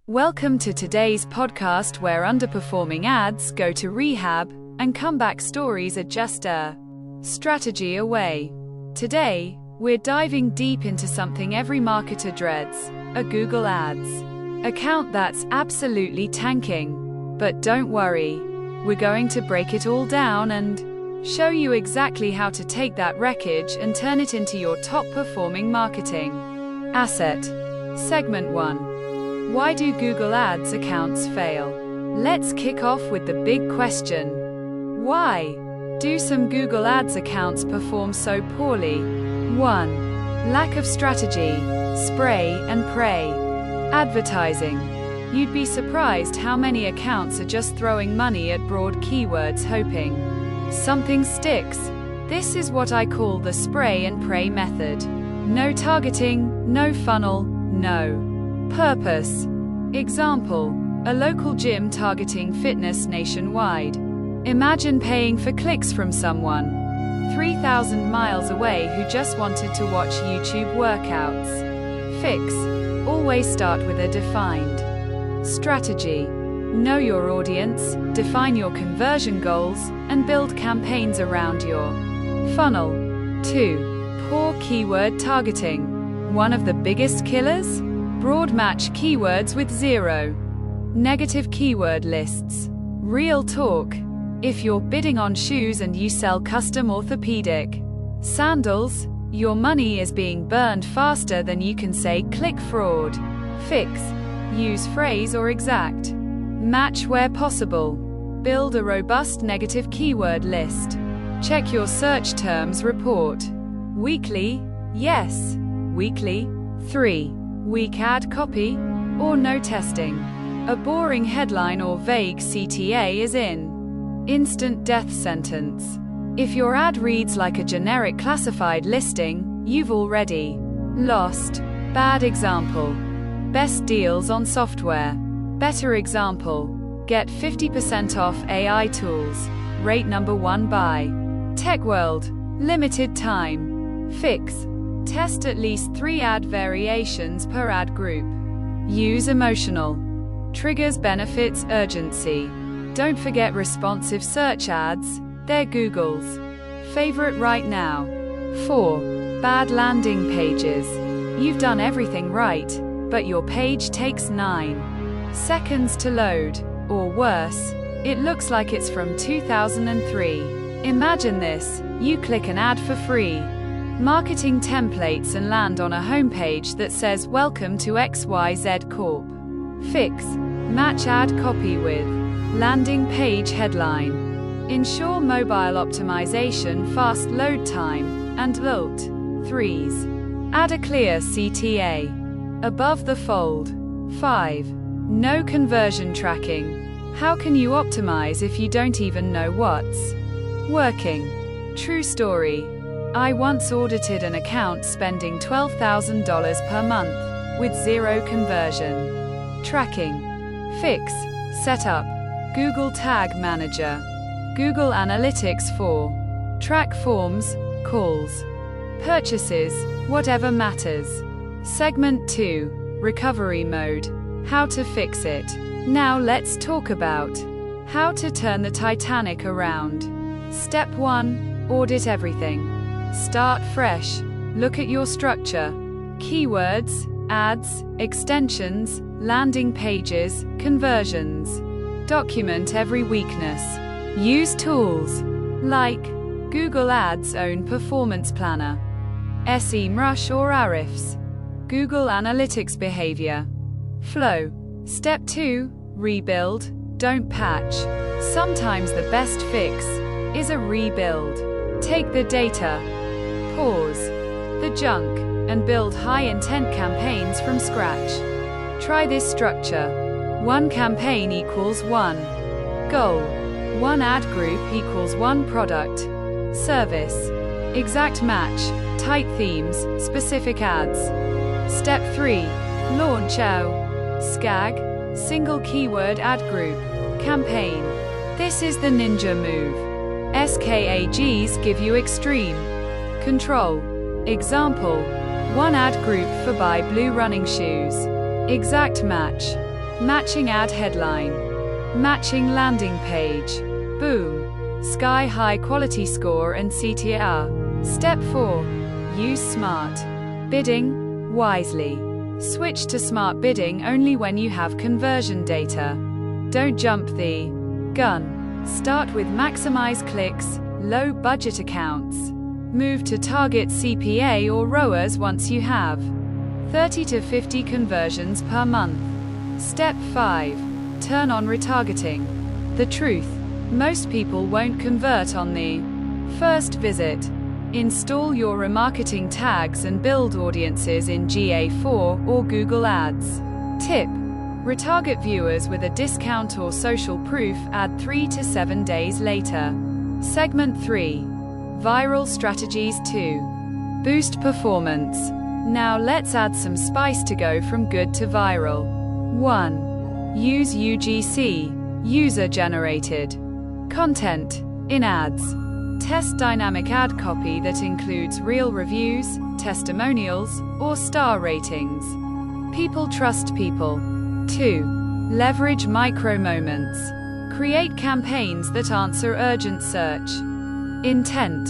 Welcome to today's podcast where underperforming ads go to rehab and comeback stories are just a strategy away. Today, we're diving deep into something every marketer dreads, a Google Ads account that's absolutely tanking. But don't worry, we're going to break it all down and show you exactly how to take that wreckage and turn it into your top performing marketing asset. Segment 1. Why do Google Ads accounts fail? Let's kick off with the big question. Why do some Google Ads accounts perform so poorly? 1. Lack of strategy, spray and pray. Advertising. You'd be surprised how many accounts are just throwing money at broad keywords hoping something sticks. This is what I call the spray and pray method. No targeting, no funnel, no purpose. Example: a local gym targeting fitness nationwide. Imagine paying for clicks from someone 3,000 miles away who just wanted to watch YouTube workouts. Fix: always start with a defined strategy. Know your audience, define your conversion goals, and build campaigns around your funnel. 2. Poor keyword targeting. One of the biggest killers? Broad match keywords with zero negative keyword lists. Real talk. If you're bidding on shoes and you sell custom orthopedic sandals, your money is being burned faster than you can say click fraud. Fix: use phrase or exact match where possible. Build a robust negative keyword list. Check your search terms report. Weekly? Yes. Weekly. 3. Weak ad copy, or no testing. A boring headline or vague CTA is in instant death sentence. If your ad reads like a generic classified listing, you've already lost. Bad example: best deals on software. Better example: get 50% off AI tools. Rate number 1 by Tech World. Limited time. Fix: test at least 3 ad variations per ad group. Use emotional triggers, benefits, urgency. Don't forget responsive search ads, they're Google's favorite right now. 4. Bad landing pages. You've done everything right, but your page takes 9 seconds to load, or worse, it looks like it's from 2003. Imagine this: you click an ad for free marketing templates and land on a homepage that says welcome to XYZ Corp. Fix: match ad copy with landing page headline. Ensure mobile optimization, fast load time, and Alt 3s. Add a clear CTA above the fold. 5. No conversion tracking. How can you optimize if you don't even know what's working? True story. I once audited an account spending $12,000 per month, with zero conversion tracking. Fix: set up Google Tag Manager. Google Analytics 4. Track forms, calls, purchases, whatever matters. Segment 2. Recovery mode. How to fix it. Now let's talk about how to turn the Titanic around. Step 1. Audit everything. Start fresh. Look at your structure. Keywords, ads, extensions, landing pages, conversions. Document every weakness. Use tools like Google Ads' own performance planner, SEMrush or Ahrefs. Google Analytics behavior flow. Step 2. Rebuild, don't patch. Sometimes the best fix is a rebuild. Take the data, pause the junk, and build high-intent campaigns from scratch. Try this structure. 1 campaign equals 1 goal. 1 ad group equals 1 product, service. Exact match, tight themes, specific ads. Step 3. Launch a SKAG, single keyword ad group, campaign. This is the ninja move. SKAGs give you extreme control. Example: 1 ad group for buy blue running shoes. Exact match. Matching ad headline. Matching landing page. Boom. Sky high quality score and CTR. Step 4. Use smart bidding wisely. Switch to smart bidding only when you have conversion data. Don't jump the gun. Start with maximize clicks, low budget accounts. Move to target CPA or ROAS once you have 30 to 50 conversions per month. Step 5. Turn on retargeting. The truth: most people won't convert on the first visit. Install your remarketing tags and build audiences in GA4 or Google Ads. Tip: retarget viewers with a discount or social proof ad 3 to 7 days later. Segment 3. Viral strategies 2. Boost performance. Now let's add some spice to go from good to viral. 1. Use UGC, user-generated content, in ads. Test dynamic ad copy that includes real reviews, testimonials, or star ratings. People trust people. 2. Leverage micro moments. Create campaigns that answer urgent search intent.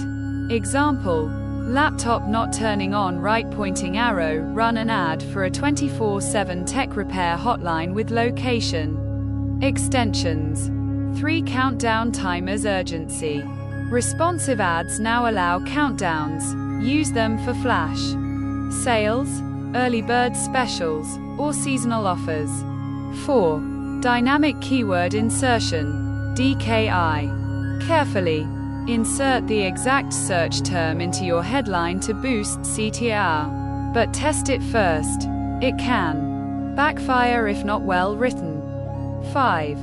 Example: laptop not turning on, right pointing arrow. Run an ad for a 24/7 tech repair hotline with location. Extensions. 3. Countdown timers, urgency. Responsive ads now allow countdowns. Use them for flash sales, early bird specials, or seasonal offers. 4. Dynamic keyword insertion, DKI. Carefully insert the exact search term into your headline to boost CTR. But test it first. It can backfire if not well written. 5.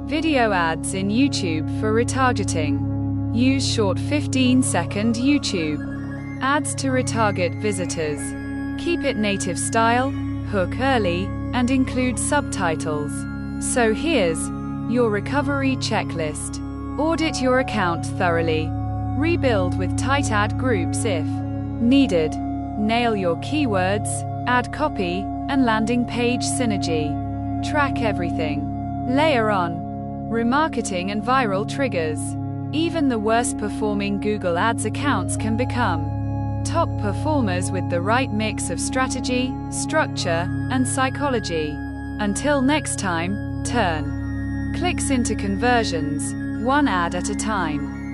Video ads in YouTube for retargeting. Use short 15-second YouTube ads to retarget visitors. Keep it native style, hook early, and include subtitles. So here's your recovery checklist. Audit your account thoroughly. Rebuild with tight ad groups if needed. Nail your keywords, ad copy, and landing page synergy. Track everything. Layer on remarketing and viral triggers. Even the worst performing Google Ads accounts can become top performers with the right mix of strategy, structure, and psychology. Until next time, turn clicks into conversions, one ad at a time.